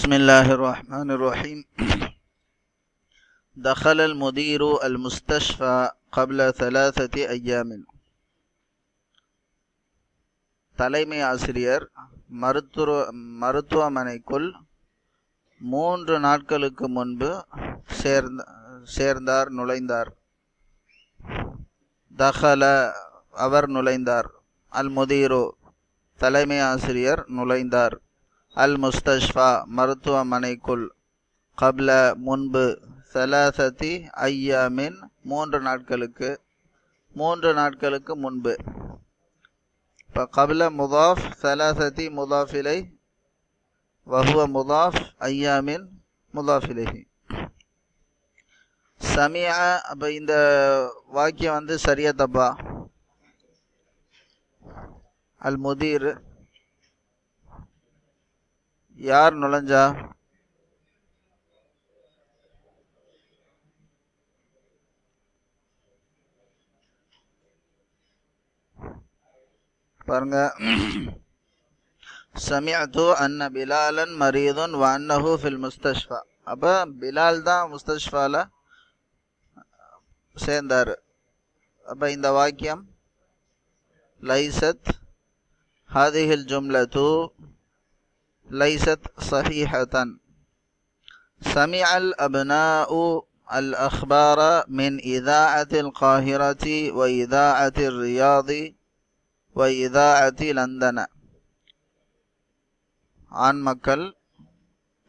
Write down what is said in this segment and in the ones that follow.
بسم الله الرحمن الرحيم. دخل المدير المستشفى قبل 3 أيام. தலைமை ஆசிரியர் மருத்துவமனைக்குள் 3 நாட்களுக்கு முன்பு நுழைந்தார். தஹல அவர் நுழைந்தார். அல் முதீரு தலைமை ஆசிரியர் நுழைந்தார். அல் முஸ்தஷ்ஃபா மருத்துவமனைக்குள் கப்ல முன்பு 3 ஐயாமின் 3 நாட்களுக்கு முன்பு. இப்போ கப்ல முதாஃப் 3 முதாஃப் இலை வஹுவ முதாஃப் ஐயாமின் முதாஃப் இலைஹி. சமிஅ அப்போ இந்த வாக்கியம் சரியா தப்பா? அல் முதீர் யார் நுழைஞ்சா? பாருங்க, சமிஅது அன்ன பிலாலன் மரீதுன் வ அன்னஹு ஃபில் முஸ்தஷ்ஃபா. அப்போ பிலால் தான் முஸ்தஷ்ஃபால சேர்ந்தார். அப்போ இந்த வாக்கியம் லைசத் ஹாதிஹில் ஜும்லத்து லைசத் சஹீஹத்தன். சமிஅல் அப்னாஉ அல் அக்பார மின் இதாஅத்தில் காஹிரத்தி வ இதாஅத்தில் ரியாதி வ இதாஅத்தி லந்தன. ஆண் மக்கள்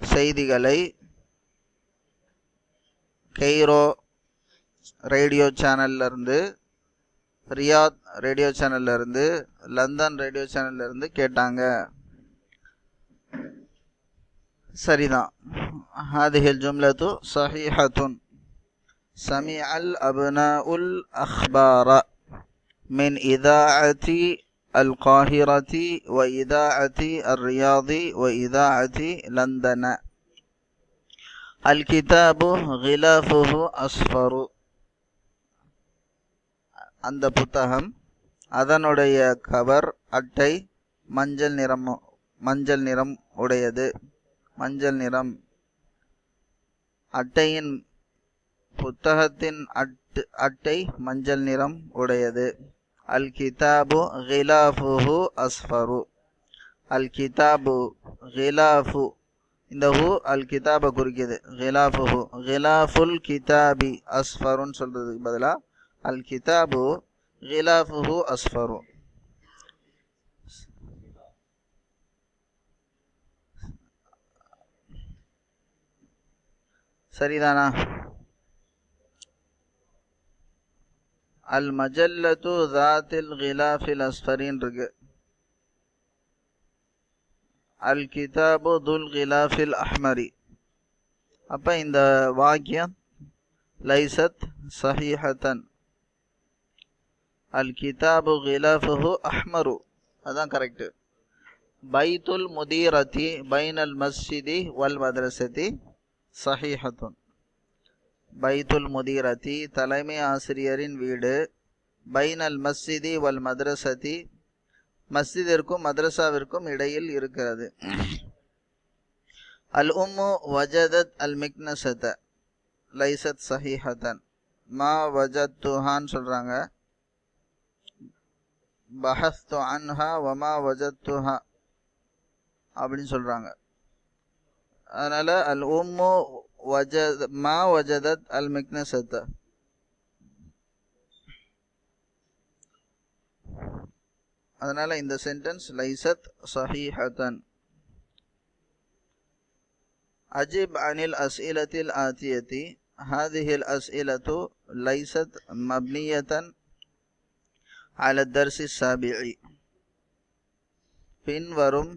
செய்திகளை கெய்ரோ ரேடியோ சேனல்லிருந்து, ரியாத் ரேடியோ சேனல்லிருந்து, லண்டன் ரேடியோ சேனல்லிருந்து கேட்டாங்க. சரிதான். ஹாதிஹில் ஜும்லத்து சஹீஹத்துன். சமிஅல் அப்னாஉல் அக்பார மின் இதாஅத்தி அல் காஹிரத்தி வ இதாஅத்தி அர் ரியாதி வ இதாஅத்தி லந்தன. அல் கிதாபு கிலாஃபுஹு அஸ்ஃபரு. அந்த புத்தகம், அதனுடைய கவர் அட்டை மஞ்சள் நிறம் உடையது. மஞ்சள் நிறம். அட்டையின் புத்தகத்தின் அட்டை மஞ்சள் நிறம் உடையது. அல் கிதாபு கிலாஃபுஹு அஸ்ஃபரு. அல் கிதாபு கிலாஃபு, இந்த ஹூ அல் கிதாபை குறிக்குது. கிலாஃபுஹு கிலாஃபுல் கிதாபி அஸ்ஃபருன்னு சொல்றதுக்கு பதிலா அல் கிதாபு கிலாஃபுஹு அஸ்ஃபரு. சரிதானா? அல் மஜல்லத்து தாத்தில் கிலாஃபில் அஸ்ஃபரின் இருக்கு. அல் கிதாபு துல் கிலாஃபில் அஹ்மரி. அப்போ இந்த வாக்கியம் லைசத் சஹீஹத்தன். அல் கிதாபு கிலாஃபுஹு அஹ்மரு, அதுதான் கரெக்டு. பைத்துல் முதீரத்தி பைனல் மஸ்ஜிதி வல் மദ്രസதி சஹீஹத்துன். பைத்துல் முதீரத்தி தலைமை ஆசிரியரின் வீடு, பைனல் மஸ்ஜிதி வல் மദ്രസதி மஸ்ஜிதிற்கும் மദ്രஸாவிற்கும் இடையில் இருக்கிறது. அல் உம்மு வஜதத் அல் மிக்னஸத லைசத் சஹீஹத்தன். மா வஜத்துஹான்னு சொல்றாங்க. பஹஸ்து அன்ஹா வமா வஜத்துஹா அப்படின்னு சொல்றாங்க. அதனால அல் உம்மு மா வஜதத் அல் மிக்னஸத. அதனால இந்த சென்டென்ஸ் லைசத் சஹீஹத்தன். அஜிப் அனில் அஸ்இலத்தில் ஆத்தியத்தி. ஹாதிஹில் அஸ்இலத்து லைசத் மப்னியத்தன் அல தர்சி சாபிஇ. பின்வரும்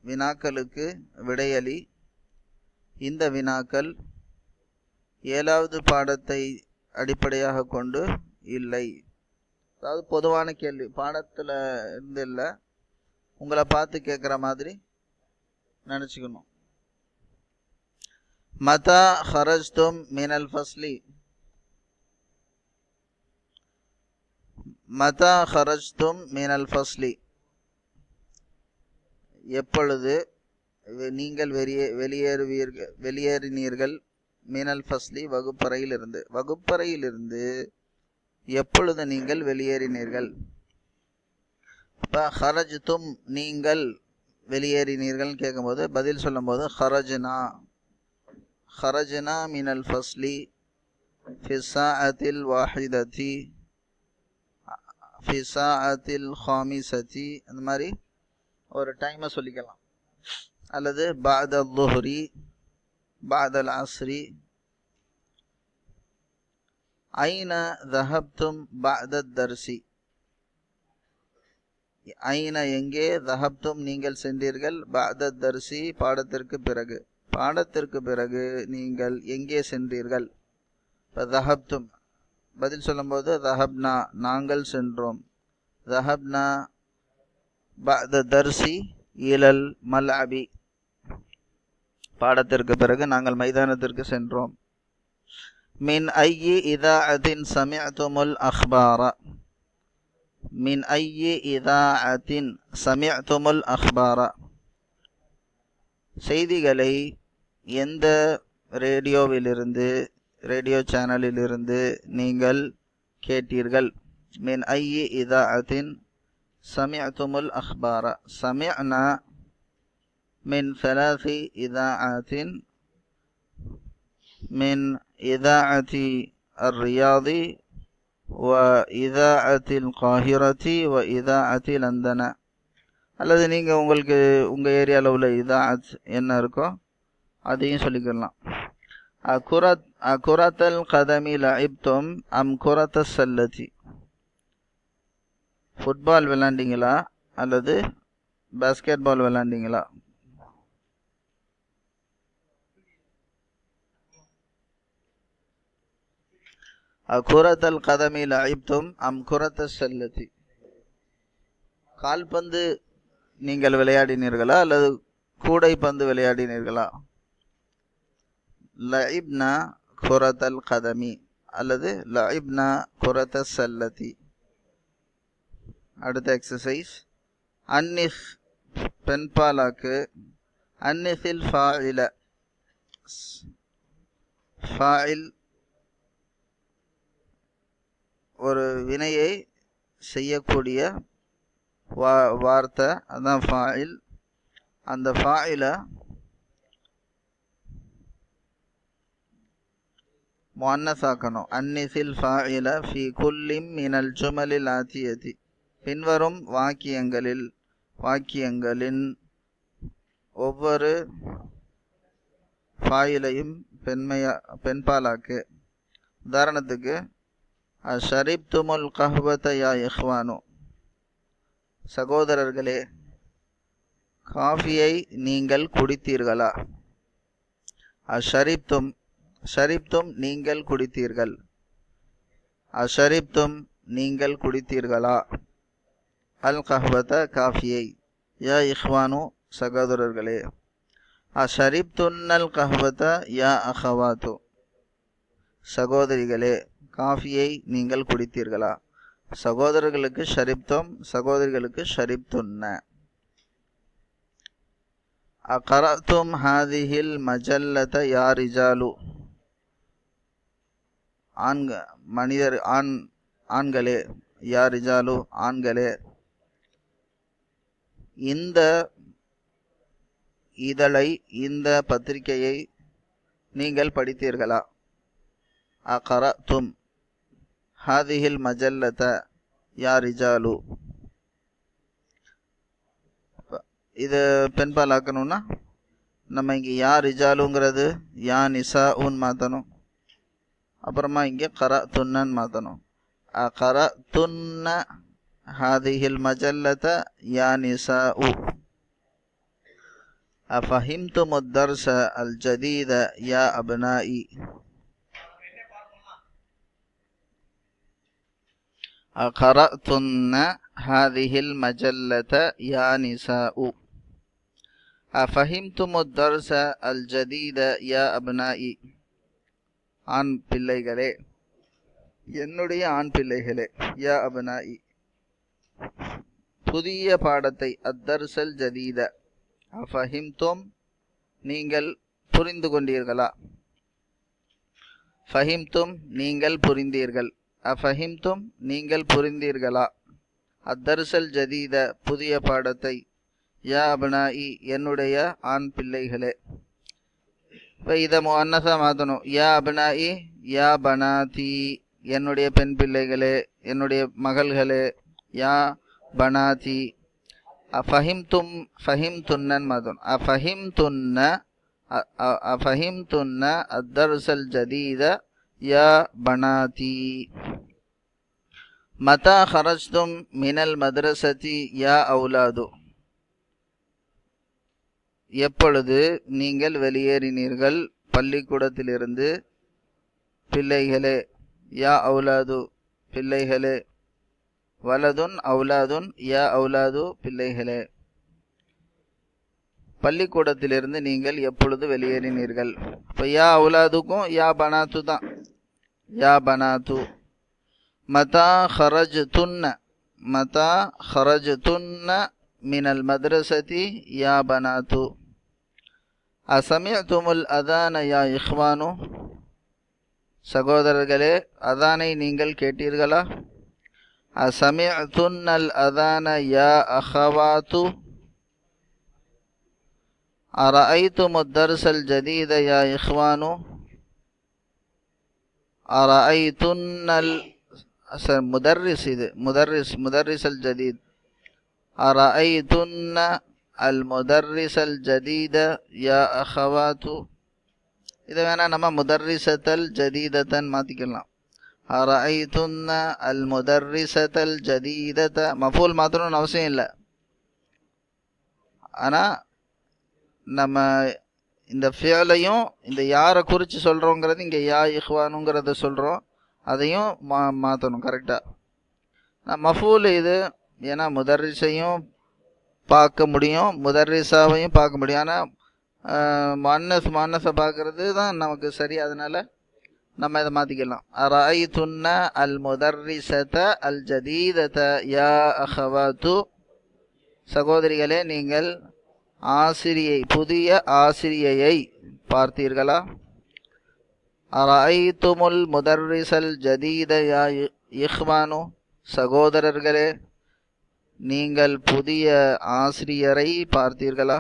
வினாக்களுக்கு விடையளி. இந்த வினாக்கள் 7வது பாடத்தை அடிப்படையாக கொண்டு இல்லை. அதாவது பொதுவான கேள்வி, பாடத்தில் இருந்து இல்லை, உங்களை பார்த்து கேட்குற மாதிரி நினச்சிக்கணும். மதா ஹரஜ்தும் மினல் ஃபஸ்லி. மதா ஹரஜ்தும் மினல் ஃபஸ்லி, எப்பொழுது நீங்கள் வெளியேறினீர்கள் மினல் ஃபஸ்லி வகுப்பறையிலிருந்து எப்பொழுது நீங்கள் வெளியேறினீர்கள்? இப்போ ஹரஜ்தும் நீங்கள் வெளியேறினீர்கள் கேட்கும்போது பதில் சொல்லும்போது ஹரஜ்னா மினல் ஃபஸ்லி ஃபி ஸாஅத்தில் வாஹிததி ஃபி ஸாஅத்தில் ஹாமிஸதி, அந்த மாதிரி ஒரு டைமை சொல்லிக்கலாம். அல்லது பாத லுஹ்ரி, பாதல் அஸ்ரி. ஐன தஹப்தும் பாத தர்சி, ஐன எங்கே, தஹப்தும் நீங்கள் சென்றீர்கள், பாத தர்சி பாடத்திற்கு பிறகு நீங்கள் எங்கே சென்றீர்கள்? இப்போ தஹப்தும் பதில் சொல்லும்போது தஹப்னா நாங்கள் சென்றோம், தஹப்னா பாத தர்சி இலல் மல்அபி பாடத்திற்கு பிறகு நாங்கள் மைதானத்திற்கு சென்றோம். மின் ஐயி இதாஅத்தின் சமிஅதுமுல் அக்பார, மின் ஐயி இதாஅத்தின் சமிஅதுமுல் அக்பார, செய்திகளை எந்த ரேடியோ சேனலிலிருந்து நீங்கள் கேட்டீர்கள்? மின் ஐயி இதாஅத்தின் சமிஅதுமுல் அக்பார. சமிஅனா மின் ثلاث إذاعات من إذاعة الرياض وإذاعة القاهرة وإذاعة لندن. அல்லது நீங்கள் உங்களுக்கு உங்கள் ஏரியாவில் உள்ள இதாஅத் என்ன இருக்கோ அதையும் சொல்லிக்கலாம். அகுரத்தல் கதமி லஇப்தும் அம் குரத்த சல்லதி, ஃபுட்பால் விளையாண்டிங்களா அல்லது பாஸ்கெட் பால் விளையாண்டிங்களா? அகுரத்தல் கதமி லஇப்தும் அம் குரத்த சல்லதி, கால்பந்து நீங்கள் விளையாடினீர்களா அல்லது கூடைப்பந்து விளையாடினீர்களா? லஇப்னா குரத்தல் கதமி அல்லது லஇப்னா குரத்த சல்லதி. அடுத்த எக்ஸசைஸ். அன்னிஸ் பெண்பாலாக்கு, அன்னிஸில் ஃபாயில, ஃபாயில் ஒரு வினையை செய்யக்கூடிய வார்த்தை, அதான் ஃபாயில். அந்த ஃபாயில முஅன்னஸ் ஆக்கணும். அன்னிஸில் ஃபாயில ஃபி குல்லிம் மினல் ஜுமலில் ஆத்தியதி, பின்வரும் வாக்கியங்களின் ஒவ்வொரு ஃபாயிலையும் பெண்பாலாக்கு. உதாரணத்துக்கு அஷரிப்துமுல் கஹ்வத யா இஹ்வானு, சகோதரர்களே காஃபியை நீங்கள் குடித்தீர்களா? அஷரிப்தும், ஷரிப்தும் நீங்கள் குடித்தீர்கள், அஷரிப்தும் நீங்கள் குடித்தீர்களா, அல் கஹ்வத காஃபியை, யா இஹ்வானு சகோதரர்களே, அஷரிப்துன்னல் கஹ்வத யா அஹவாத்து, சகோதரிகளே காஃபியை நீங்கள் குடித்தீர்களா? சகோதரர்களுக்கு ஷரிப்தும், சகோதரிகளுக்கு ஷரிப்துன்ன. அகரத்தும் ஹாதிஹில் மஜல்லத யா ரிஜாலு, ஆண்களே, யா ரிஜாலு ஆண்களே, இந்த இதழை, இந்த பத்திரிகையை நீங்கள் படித்தீர்களா? அகரத்தும் ஹாதிஹில் மஜல்லத யா ரிஜாலு. இது பெண்பால் ஆக்கணும்னா நம்ம இங்கே யா ரிஜாலுங்கிறது யா நிசாஉன்னு மாற்றணும். அப்புறமா இங்கே கரத்துன்னு மாற்றணும். அகரத்துன்ன ஹாதிஹில் மஜல்லத யா நிசாஉ. அஃபஹிம்துமுத் தர்ஸ அல் ஜதீத யா அப்னாஇ. அகரத்துன்ன ஹாதிஹில் மஜல்லத யா நிசாஉ. அஃபஹிம்துமுத் தர்ஸ அல் ஜதீத யா அப்னாஇ. ஆண் பிள்ளைகளே, என்னுடைய ஆண் பிள்ளைகளே, யா அப்னாஇ புதிய பாடத்தை, அத்தர்சல் ஜதீத. அஃபஹிம்தும் நீங்கள் புரிந்து கொண்டீர்களா? ஃபஹிம்தும் நீங்கள் புரிந்தீர்கள். அஃபஹிம்தும் நீங்கள் புரிந்தீர்களா? அத்தர்சல் ஜதீத புதிய பாடத்தை. யா அப்னாஇ என்னுடைய ஆண் பிள்ளைகளே. இப்போ இதை முஅன்னஸா மாற்றணும். யா அப்னாஇ யா பனாதி என்னுடைய பெண் பிள்ளைகளே, என்னுடைய மகள்களே. யா பனாதி. அஃபஹிம்தும் ஃபஹிம்துன்னன் மாற்றணும். அஃபஹிம்துன்ன அத்தர்சல் ஜதீத யா பனாதி. மதா ஹரஜ்தும் மினல் மദ്രസதி யா அவுலாது எப்பொழுது நீங்கள் வெளியேறினீர்கள் பள்ளிக்கூடத்திலிருந்து பிள்ளைகளே. யா அவுலாது பிள்ளைகளே. வலதுன் அவுலாதுன் யா அவுலாது பிள்ளைகளே. பள்ளிக்கூடத்திலிருந்து நீங்கள் எப்பொழுது வெளியேறினீர்கள்? இப்போ யா அவுலாதுக்கும் யா பனாத்து தான். யா பனாத்து. மதா ஹரஜ்துன்ன மதா ஹரஜ்துன்ன மினல் மദ്രസதி யா பனாத்து. அசமிஅதுமுல் அதான யா இஹ்வானு சகோதரர்களே, அதானை நீங்கள் கேட்டீர்களா? அசமிஅதுன்னல் அதான யா அஹவாத்து. அரஐதுமுத் தர்சல் ஜதீத யா இஹ்வானு. அரஐதுன்னல் முதர்ரிஸ் இது முதர்ரிசல் ஜதீத். அரஐதுன்ன அல் முதர்ரிசல் ஜதீத யா அஹவாத்து. இதை வேணா நம்ம முதர்ரிசத்தல் ஜதீதத்தன் மாற்றிக்கலாம். அரஐதுன்ன அல் முதர்ரிசத்தல் ஜதீதத. மஃபூல் மாற்றணும்னு அவசியம் இல்லை. ஆனால் நம்ம இந்த ஃபியலையும் இந்த யாரை குறித்து சொல்கிறோங்கிறது இங்கே யா இஹ்வானுங்கிறத சொல்கிறோம். அதையும் மாற்றணும் கரெக்டாக. நான் மஃபூல் இது. ஏன்னா முதர்ரிசையும் பார்க்க முடியும், முதர்ரிசாவையும் பார்க்க முடியும். ஆனால் முஅன்னஸை பார்க்கறது தான் நமக்கு சரி. அதனால் நம்ம இதை மாற்றிக்கலாம். அரஐதுன்ன அல் முதர்ரிசத அல் ஜதீதத யா அஹவாத்து. சகோதரிகளே, நீங்கள் புதிய ஆசிரியையை பார்த்தீர்களா? அரஐதுமுல் முதர்ரிசல் ஜதீத யா இஹ்வானு. சகோதரர்களே, நீங்கள் புதிய ஆசிரியரை பார்த்தீர்களா?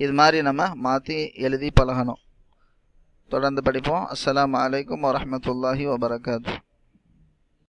இது மாதிரி நம்ம மாற்றி எழுதி பழகணும். தொடர்ந்து படிப்போம். அஸ்ஸலாமு அலைக்கும் வரஹ்மத்துல்லாஹி வபரகாத்துஹு.